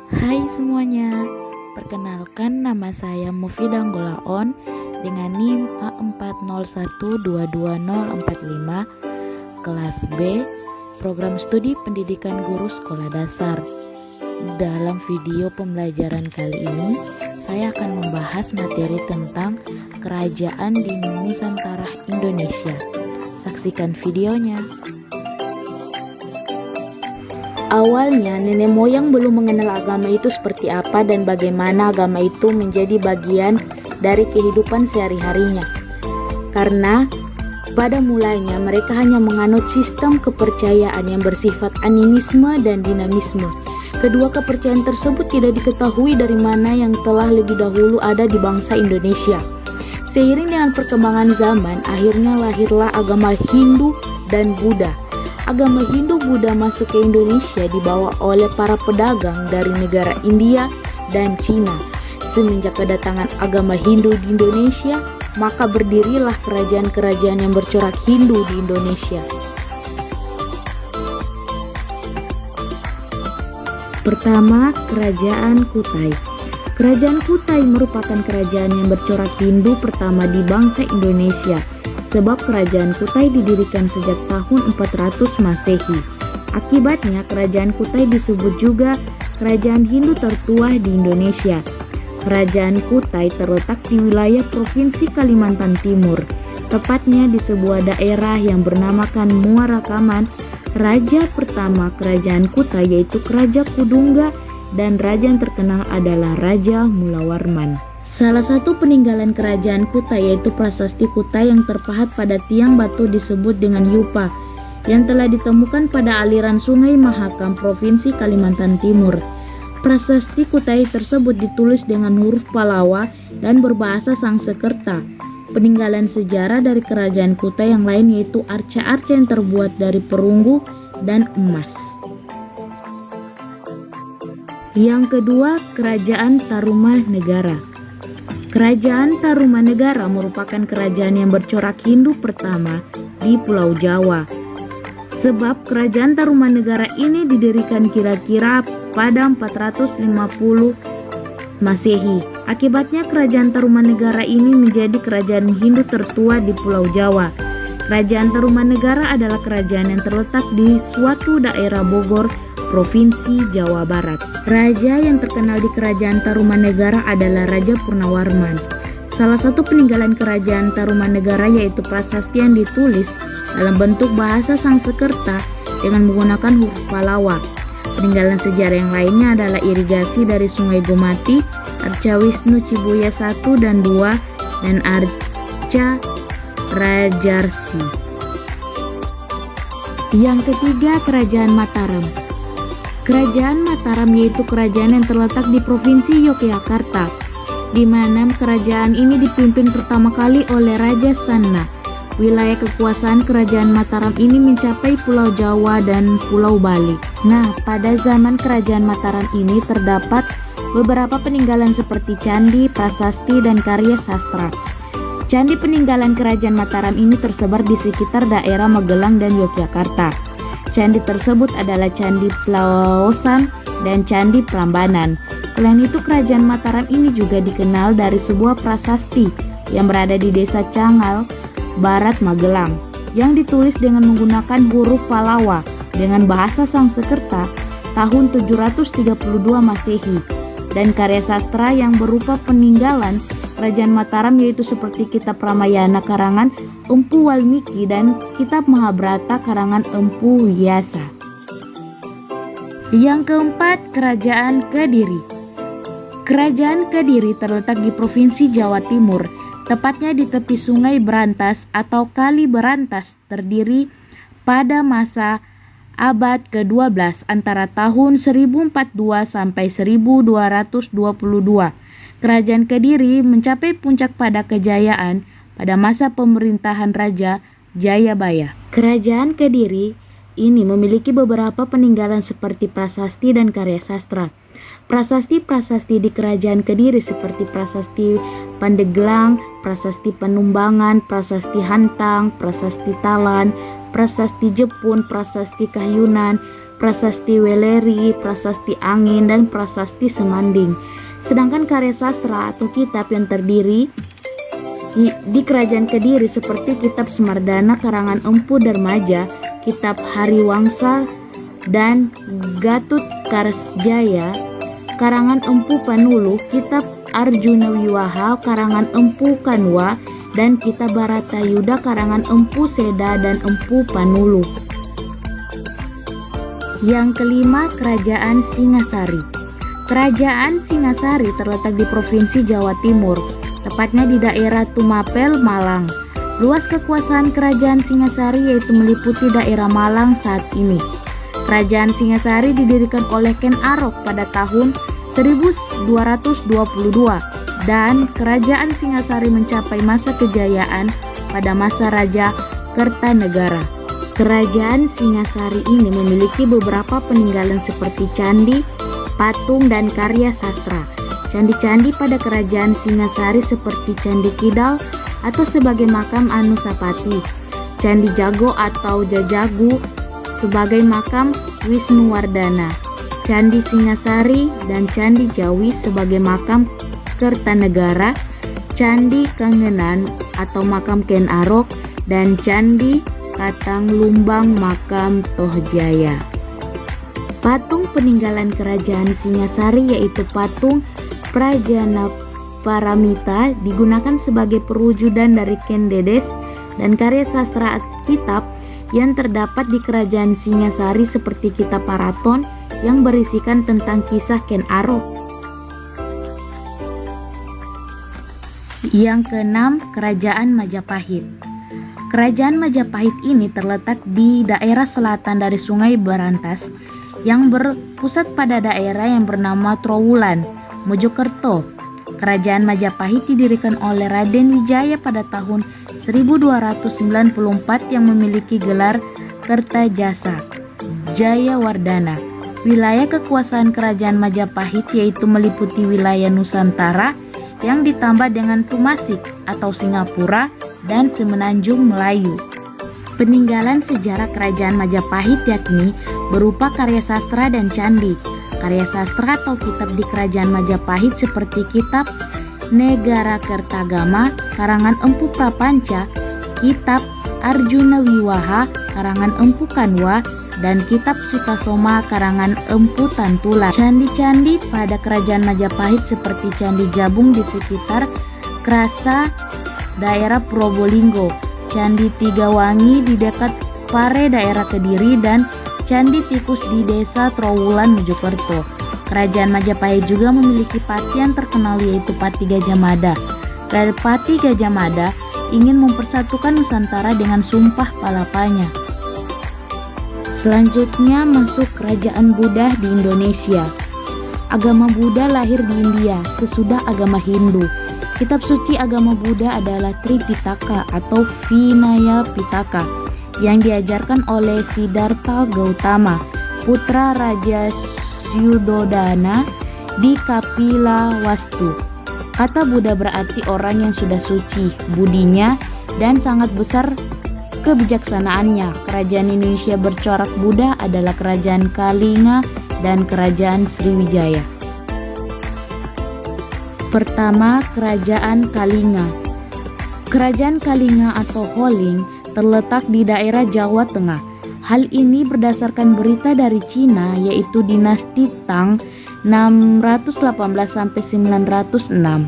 Hai semuanya, perkenalkan nama saya Mufidah Nggolaon dengan NIM A40122045 kelas B, program studi pendidikan guru sekolah dasar. Dalam video pembelajaran kali ini, saya akan membahas materi tentang kerajaan di Nusantara Indonesia. Saksikan videonya. Awalnya, nenek moyang belum mengenal agama itu seperti apa dan bagaimana agama itu menjadi bagian dari kehidupan sehari-harinya. Karena pada mulanya mereka hanya menganut sistem kepercayaan yang bersifat animisme dan dinamisme. Kedua kepercayaan tersebut tidak diketahui dari mana yang telah lebih dahulu ada di bangsa Indonesia. Seiring dengan perkembangan zaman, akhirnya lahirlah agama Hindu dan Buddha. Agama Hindu-Buddha masuk ke Indonesia dibawa oleh para pedagang dari negara India dan Cina. Semenjak kedatangan agama Hindu di Indonesia, maka berdirilah kerajaan-kerajaan yang bercorak Hindu di Indonesia. Pertama, Kerajaan Kutai. Kerajaan Kutai merupakan kerajaan yang bercorak Hindu pertama di bangsa Indonesia. Sebab kerajaan Kutai didirikan sejak tahun 400 Masehi. Akibatnya kerajaan Kutai disebut juga kerajaan Hindu tertua di Indonesia. Kerajaan Kutai terletak di wilayah Provinsi Kalimantan Timur, tepatnya di sebuah daerah yang bernamakan Muara Kaman. Raja pertama kerajaan Kutai yaitu Raja Kudungga dan raja yang terkenal adalah Raja Mulawarman. Salah satu peninggalan kerajaan Kutai yaitu prasasti Kutai yang terpahat pada tiang batu disebut dengan Yupa yang telah ditemukan pada aliran Sungai Mahakam Provinsi Kalimantan Timur. Prasasti Kutai tersebut ditulis dengan huruf Palawa dan berbahasa Sangsekerta. Peninggalan sejarah dari kerajaan Kutai yang lain yaitu arca-arca yang terbuat dari perunggu dan emas. Yang kedua, Kerajaan Tarumanegara. Kerajaan Tarumanegara merupakan kerajaan yang bercorak Hindu pertama di Pulau Jawa. Sebab kerajaan Tarumanegara ini didirikan kira-kira pada 450 Masehi. Akibatnya kerajaan Tarumanegara ini menjadi kerajaan Hindu tertua di Pulau Jawa. Kerajaan Tarumanegara adalah kerajaan yang terletak di suatu daerah Bogor, Provinsi Jawa Barat. Raja yang terkenal di kerajaan Tarumanegara adalah Raja Purnawarman. Salah satu peninggalan kerajaan Tarumanegara yaitu prasasti yang ditulis dalam bentuk bahasa Sangsekerta dengan menggunakan huruf Palawa. Peninggalan sejarah yang lainnya adalah irigasi dari Sungai Gomati, Arca Wisnu Cibuya 1 dan 2, dan Arca Rajarsi. Yang ketiga, Kerajaan Mataram. Kerajaan Mataram yaitu kerajaan yang terletak di Provinsi Yogyakarta, di mana kerajaan ini dipimpin pertama kali oleh Raja Sanna. Wilayah kekuasaan kerajaan Mataram ini mencapai Pulau Jawa dan Pulau Bali. Nah, pada zaman kerajaan Mataram ini terdapat beberapa peninggalan seperti candi, prasasti, dan karya sastra. Candi peninggalan kerajaan Mataram ini tersebar di sekitar daerah Magelang dan Yogyakarta. Candi tersebut adalah Candi Plaosan dan Candi Prambanan. Selain itu, kerajaan Mataram ini juga dikenal dari sebuah prasasti yang berada di Desa Cangal, Barat Magelang, yang ditulis dengan menggunakan huruf Palawa dengan bahasa Sangsekerta tahun 732 Masehi, dan karya sastra yang berupa peninggalan kerajaan Mataram yaitu seperti Kitab Ramayana karangan Empu Walmiki dan Kitab Mahabharata karangan Empu Wyasa. Yang keempat, Kerajaan Kediri. Kerajaan Kediri terletak di Provinsi Jawa Timur, tepatnya di tepi Sungai Berantas atau Kali Berantas, terdiri pada masa abad ke-12 antara tahun 1042 sampai 1222. Kerajaan Kediri mencapai puncak pada kejayaan pada masa pemerintahan Raja Jayabaya. Kerajaan Kediri ini memiliki beberapa peninggalan seperti prasasti dan karya sastra. Prasasti-prasasti di Kerajaan Kediri seperti Prasasti Pandeglang, Prasasti Panumbangan, Prasasti Hantang, Prasasti Talan, Prasasti Jepun, Prasasti Kahyunan, Prasasti Weleri, Prasasti Angin, dan Prasasti Semanding. Sedangkan karya sastra atau kitab yang terdiri di Kerajaan Kediri seperti Kitab Semardana karangan Empu Darmaja, Kitab Hariwangsa dan Gatut Karsjaya karangan Empu Panulu, Kitab Arjuna Wiwaha karangan Empu Kanwa, dan Kitab Baratayuda karangan Empu Seda dan Empu Panulu. Yang kelima, Kerajaan Singasari. Kerajaan Singasari terletak di Provinsi Jawa Timur, tepatnya di daerah Tumapel, Malang. Luas kekuasaan Kerajaan Singasari yaitu meliputi daerah Malang saat ini. Kerajaan Singasari didirikan oleh Ken Arok pada tahun 1222 dan Kerajaan Singasari mencapai masa kejayaan pada masa Raja Kertanegara. Kerajaan Singasari ini memiliki beberapa peninggalan seperti candi, patung, dan karya sastra. Candi-candi pada Kerajaan Singasari seperti Candi Kidal atau sebagai makam Anusapati, Candi Jago atau Jajagu sebagai makam Wisnuwardana, Candi Singasari dan Candi Jawi sebagai makam Kertanegara, Candi Kangenan atau makam Ken Arok, dan Candi Katang Lumbang makam Tohjaya. Patung peninggalan Kerajaan Singasari yaitu patung Prajana Paramita digunakan sebagai perwujudan dari Ken Dedes dan karya sastra kitab yang terdapat di Kerajaan Singasari seperti Kitab Paraton yang berisikan tentang kisah Ken Arok. Yang keenam, Kerajaan Majapahit. Kerajaan Majapahit ini terletak di daerah selatan dari Sungai Berantas yang berpusat pada daerah yang bernama Trowulan, Mojokerto. Kerajaan Majapahit didirikan oleh Raden Wijaya pada tahun 1294 yang memiliki gelar Kertajasa Jayawardana. Wilayah kekuasaan Kerajaan Majapahit yaitu meliputi wilayah Nusantara yang ditambah dengan Tumasik atau Singapura dan Semenanjung Melayu. Peninggalan sejarah Kerajaan Majapahit yakni berupa karya sastra dan candi. Karya sastra atau kitab di Kerajaan Majapahit seperti Kitab Negara Kertagama karangan Empu Prapanca, Kitab Arjuna Wiwaha karangan Empu Kanwa, dan Kitab Sutasoma karangan Empu Tantular. Candi-candi pada Kerajaan Majapahit seperti Candi Jabung di sekitar Krasa, daerah Probolinggo, Candi Tigawangi di dekat Pare, daerah Kediri, dan Candi Tikus di desa Trowulan, Mojokerto. Kerajaan Majapahit juga memiliki pati yang terkenal yaitu Pati Gajah Mada. Pati Gajah Mada ingin mempersatukan Nusantara dengan sumpah palapanya. Selanjutnya masuk Kerajaan Buddha di Indonesia. Agama Buddha lahir di India sesudah agama Hindu. Kitab suci agama Buddha adalah Tripitaka atau Vinaya Pitaka yang diajarkan oleh Siddhartha Gautama, putra Raja Syudodana di Kapilawastu. Kata Buddha berarti orang yang sudah suci budinya dan sangat besar kebijaksanaannya. Kerajaan Indonesia bercorak Buddha adalah Kerajaan Kalinga dan Kerajaan Sriwijaya. Pertama, Kerajaan Kalinga. Kerajaan Kalinga atau Holing terletak di daerah Jawa Tengah. Hal ini berdasarkan berita dari Cina yaitu dinasti Tang 618 sampai 906.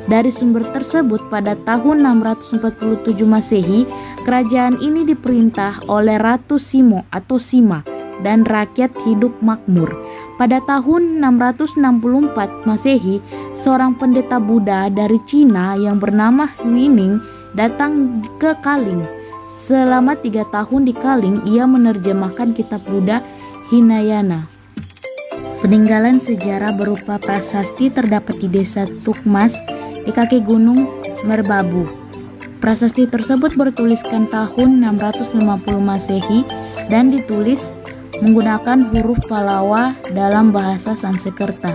Dari sumber tersebut pada tahun 647 Masehi, kerajaan ini diperintah oleh Ratu Simo atau Sima dan rakyat hidup makmur. Pada tahun 664 Masehi, seorang pendeta Buddha dari Cina yang bernama Wining datang ke Kaling. Selama 3 tahun di Kaling, ia menerjemahkan kitab Buddha Hinayana. Peninggalan sejarah berupa prasasti terdapat di desa Tukmas di kaki gunung Merbabu. Prasasti tersebut bertuliskan tahun 650 Masehi dan ditulis menggunakan huruf Pallawa dalam bahasa Sanskerta.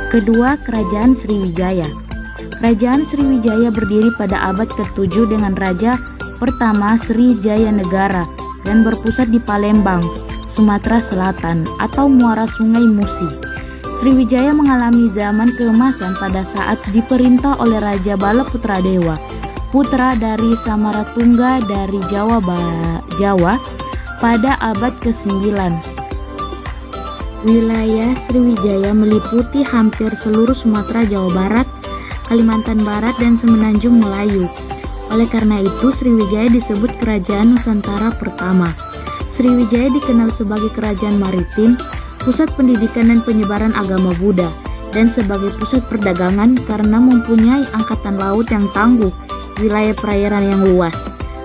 Kedua, Kerajaan Sriwijaya. Kerajaan Sriwijaya berdiri pada abad ke-7 dengan Raja pertama Sri Jayanegara dan berpusat di Palembang, Sumatera Selatan atau muara Sungai Musi. Sriwijaya mengalami zaman keemasan pada saat diperintah oleh Raja Bala Putradewa, putra dari Samaratungga dari Jawa pada abad ke-9. Wilayah Sriwijaya meliputi hampir seluruh Sumatera, Jawa Barat, Kalimantan Barat, dan Semenanjung Melayu. Oleh karena itu, Sriwijaya disebut Kerajaan Nusantara pertama. Sriwijaya dikenal sebagai kerajaan maritim, pusat pendidikan dan penyebaran agama Buddha, dan sebagai pusat perdagangan karena mempunyai angkatan laut yang tangguh, wilayah perairan yang luas.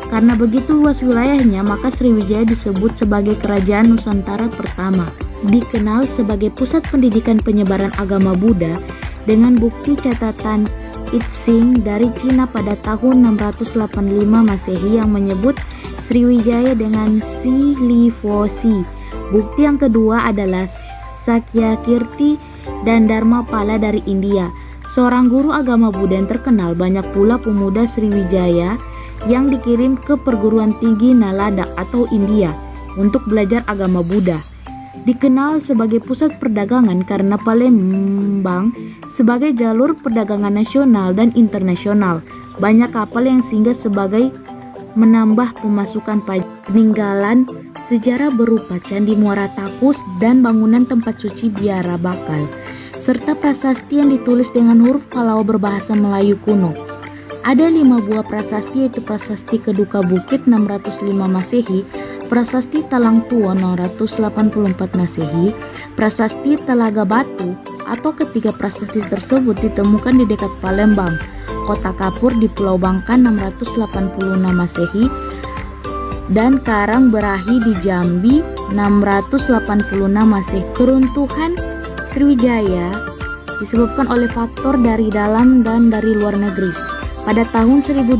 Karena begitu luas wilayahnya, maka Sriwijaya disebut sebagai Kerajaan Nusantara pertama. Dikenal sebagai pusat pendidikan penyebaran agama Buddha dengan bukti catatan Itsing dari Cina pada tahun 685 Masehi yang menyebut Sriwijaya dengan Silifosi. Bukti yang kedua adalah Sakyakirti dan Dharmapala dari India, seorang guru agama Buddha yang terkenal. Banyak pula pemuda Sriwijaya yang dikirim ke perguruan tinggi Nalanda atau India untuk belajar agama Buddha. Dikenal sebagai pusat perdagangan karena Palembang sebagai jalur perdagangan nasional dan internasional. Banyak kapal yang singgah sebagai menambah pemasukan pajak. Peninggalan sejarah berupa Candi Muara Takus dan bangunan tempat suci Biara Bakal, serta prasasti yang ditulis dengan huruf Pallawa berbahasa Melayu kuno. Ada 5 buah prasasti, yaitu Prasasti Keduka Bukit 605 Masehi, Prasasti Talang Tua 684 Masehi, Prasasti Telaga Batu, atau ketiga prasasti tersebut ditemukan di dekat Palembang, Kota Kapur di Pulau Bangka 686 Masehi, dan Karang Berahi di Jambi 686 Masehi. Keruntuhan Sriwijaya disebabkan oleh faktor dari dalam dan dari luar negeri. Pada tahun 1025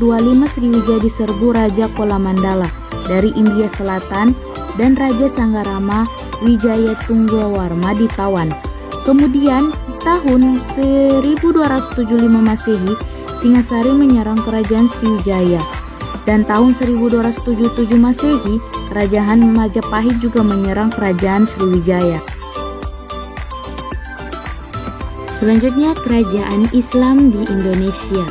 Sriwijaya diserbu Raja Kolamandala dari India Selatan dan Raja Sanggarama Wijaya Tunggawarma ditawan. Kemudian tahun 1275 Masehi Singasari menyerang kerajaan Sriwijaya, dan tahun 1277 Masehi Kerajaan Majapahit juga menyerang kerajaan Sriwijaya. Selanjutnya, kerajaan Islam di Indonesia.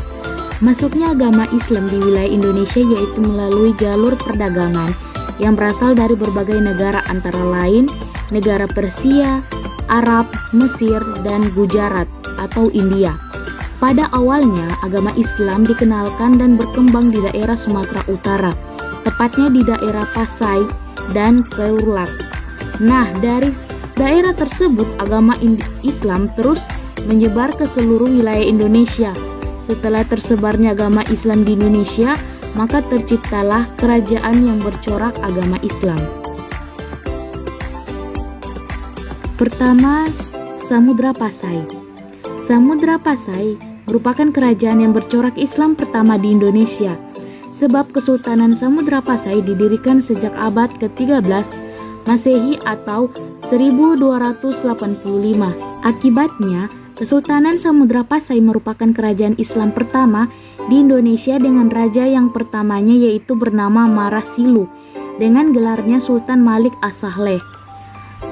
Masuknya agama Islam di wilayah Indonesia yaitu melalui jalur perdagangan yang berasal dari berbagai negara, antara lain negara Persia, Arab, Mesir, dan Gujarat atau India. Pada awalnya, agama Islam dikenalkan dan berkembang di daerah Sumatera Utara, tepatnya di daerah Pasai dan Keurlak. Nah, dari daerah tersebut, agama Islam terus menyebar ke seluruh wilayah Indonesia. Setelah tersebarnya agama Islam di Indonesia, maka terciptalah kerajaan yang bercorak agama Islam. Pertama, Samudra Pasai. Samudra Pasai merupakan kerajaan yang bercorak Islam pertama di Indonesia, sebab Kesultanan Samudra Pasai didirikan sejak abad ke-13 Masehi atau 1285. Akibatnya, Kesultanan Samudra Pasai merupakan kerajaan Islam pertama di Indonesia dengan raja yang pertamanya yaitu bernama Marasilu dengan gelarnya Sultan Malik As-Sahleh.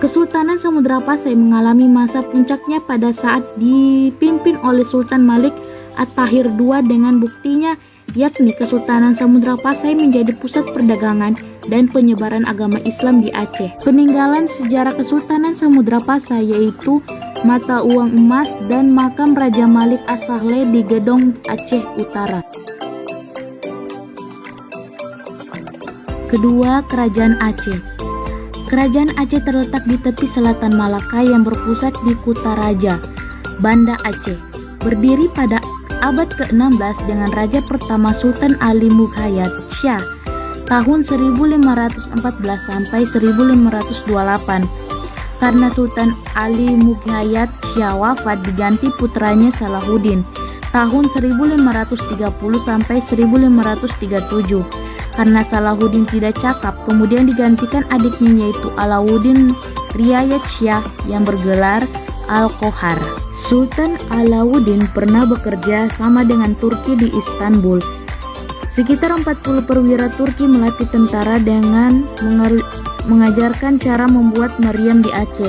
Kesultanan Samudra Pasai mengalami masa puncaknya pada saat dipimpin oleh Sultan Malik At-Tahir II, dengan buktinya yakni Kesultanan Samudra Pasai menjadi pusat perdagangan dan penyebaran agama Islam di Aceh. Peninggalan sejarah Kesultanan Samudra Pasai yaitu mata uang emas dan makam Raja Malik As-Sahleh di Gedong, Aceh Utara. Kedua, Kerajaan Aceh. Kerajaan Aceh terletak di tepi selatan Malaka yang berpusat di Kutaraja, Banda Aceh. Berdiri pada abad ke-16 dengan Raja pertama Sultan Ali Mughayat Shah tahun 1514 sampai 1528. Karena Sultan Ali Mughayat Shah wafat, diganti putranya Salahuddin tahun 1530 sampai 1537. Karena Salahuddin tidak cakap, kemudian digantikan adiknya yaitu Alauddin Riayat Shah yang bergelar Al-Qohar. Sultan Alauddin pernah bekerja sama dengan Turki di Istanbul. Sekitar 40 perwira Turki melatih tentara dengan mengajarkan cara membuat meriam di Aceh.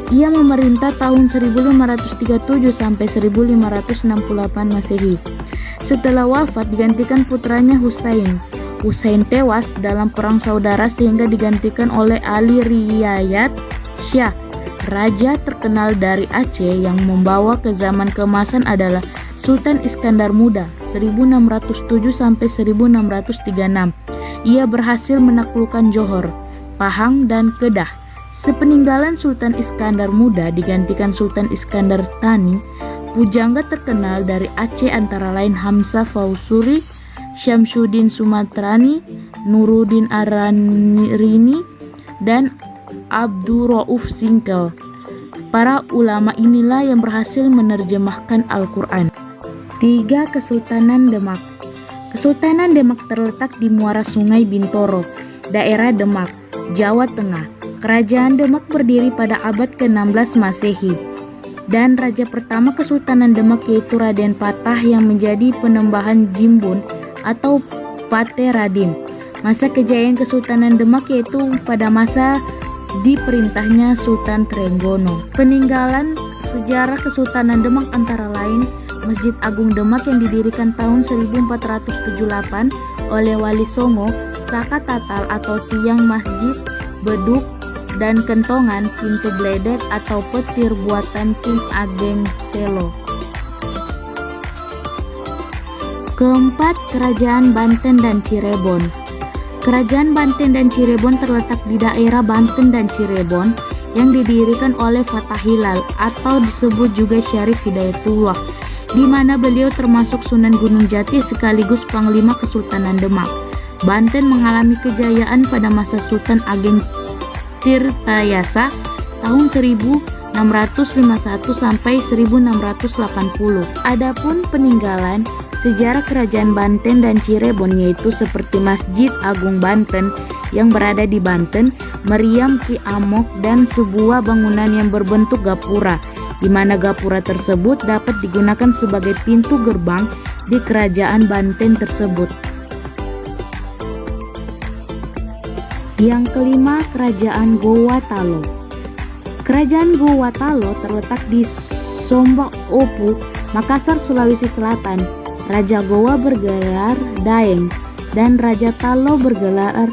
Ia memerintah tahun 1537 sampai 1568 Masehi. Setelah wafat digantikan putranya Husain. Husain tewas dalam perang saudara sehingga digantikan oleh Ali Riayat Shah. Raja terkenal dari Aceh yang membawa ke zaman keemasan adalah Sultan Iskandar Muda 1607 sampai 1636. Ia berhasil menaklukkan Johor, Pahang dan Kedah. Sepeninggalan Sultan Iskandar Muda digantikan Sultan Iskandar Thani. Pujangga terkenal dari Aceh antara lain Hamzah Fausuri, Syamsuddin Sumatrani, Nuruddin Ararini, dan Abdurrauf Singkel. Para ulama inilah yang berhasil menerjemahkan Al-Quran. 3. Kesultanan Demak. Kesultanan Demak terletak di muara Sungai Bintoro, daerah Demak, Jawa Tengah. Kerajaan Demak berdiri pada abad ke-16 Masehi. Dan raja pertama Kesultanan Demak yaitu Raden Patah yang menjadi penembahan Jimbun atau Pate Radim. Masa kejayaan Kesultanan Demak yaitu pada masa diperintahnya Sultan Trenggono. Peninggalan sejarah Kesultanan Demak antara lain Masjid Agung Demak yang didirikan tahun 1478 oleh Wali Songo, Saka Tatal atau tiang masjid, beduk dan kentongan, pintu gledek atau petir buatan King Ageng Selo. Keempat, Kerajaan Banten dan Cirebon. Kerajaan Banten dan Cirebon terletak di daerah Banten dan Cirebon yang didirikan oleh Fatah Hilal atau disebut juga Syarif Hidayatullah, di mana beliau termasuk Sunan Gunung Jati sekaligus Panglima Kesultanan Demak. Banten mengalami kejayaan pada masa Sultan Ageng Tirtayasa tahun 1651 sampai 1680. Adapun peninggalan sejarah Kerajaan Banten dan Cirebon yaitu seperti Masjid Agung Banten yang berada di Banten, meriam Ki Amok dan sebuah bangunan yang berbentuk gapura, di mana gapura tersebut dapat digunakan sebagai pintu gerbang di Kerajaan Banten tersebut. Yang kelima, Kerajaan Gowa Talo. Kerajaan Gowa Talo terletak di Sombak Opu, Makassar, Sulawesi Selatan. Raja Gowa bergelar Daeng dan Raja Talo bergelar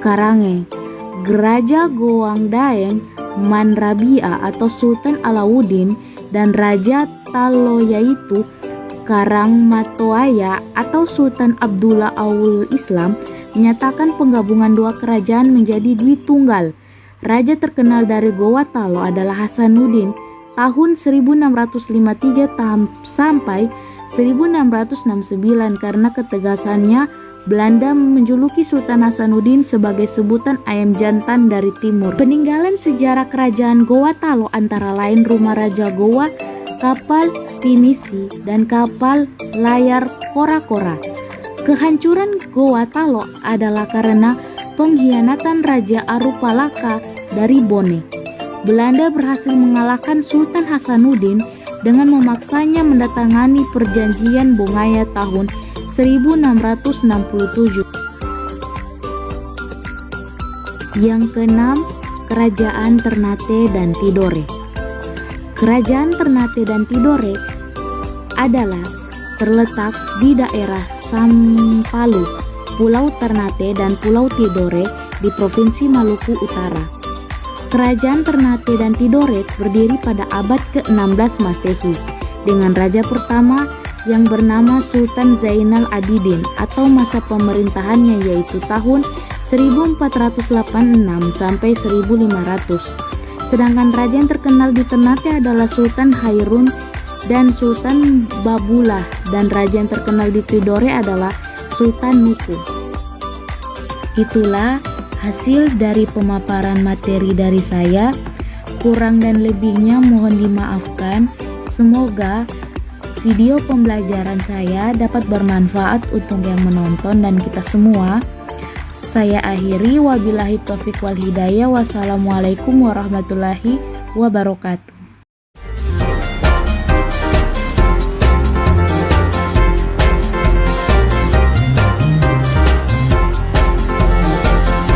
Karange. Raja Goang Daeng Manrabia atau Sultan Alauddin dan Raja Talo yaitu Karangmatoaya atau Sultan Abdullah Aul Islam menyatakan penggabungan dua kerajaan menjadi Dwi Tunggal. Raja terkenal dari Gowa Talo adalah Hasanuddin tahun 1653 sampai 1669. Karena ketegasannya, Belanda menjuluki Sultan Hasanuddin sebagai sebutan ayam jantan dari timur. Peninggalan sejarah Kerajaan Gowa Talo antara lain rumah Raja Gowa, kapal pinisi, dan kapal layar kora-kora. Kehancuran Gowa Talo adalah karena pengkhianatan Raja Arupalaka dari Bone. Belanda berhasil mengalahkan Sultan Hasanuddin dengan memaksanya mendatangani perjanjian Bongaya tahun 1667. Yang keenam, Kerajaan Ternate dan Tidore. Kerajaan Ternate dan Tidore adalah terletak di daerah Sampalu, Pulau Ternate dan Pulau Tidore di Provinsi Maluku Utara. Kerajaan Ternate dan Tidore berdiri pada abad ke-16 Masehi dengan raja pertama yang bernama Sultan Zainal Abidin atau masa pemerintahannya yaitu tahun 1486 sampai 1500. Sedangkan raja yang terkenal di Ternate adalah Sultan Hairun dan Sultan Babulah, dan raja yang terkenal di Tidore adalah Sultan Nuku. Itulah hasil dari pemaparan materi dari saya. Kurang dan lebihnya mohon dimaafkan. Semoga video pembelajaran saya dapat bermanfaat untuk yang menonton dan kita semua. Saya akhiri, wabillahi taufiq wal hidayah. Wassalamualaikum warahmatullahi wabarakatuh.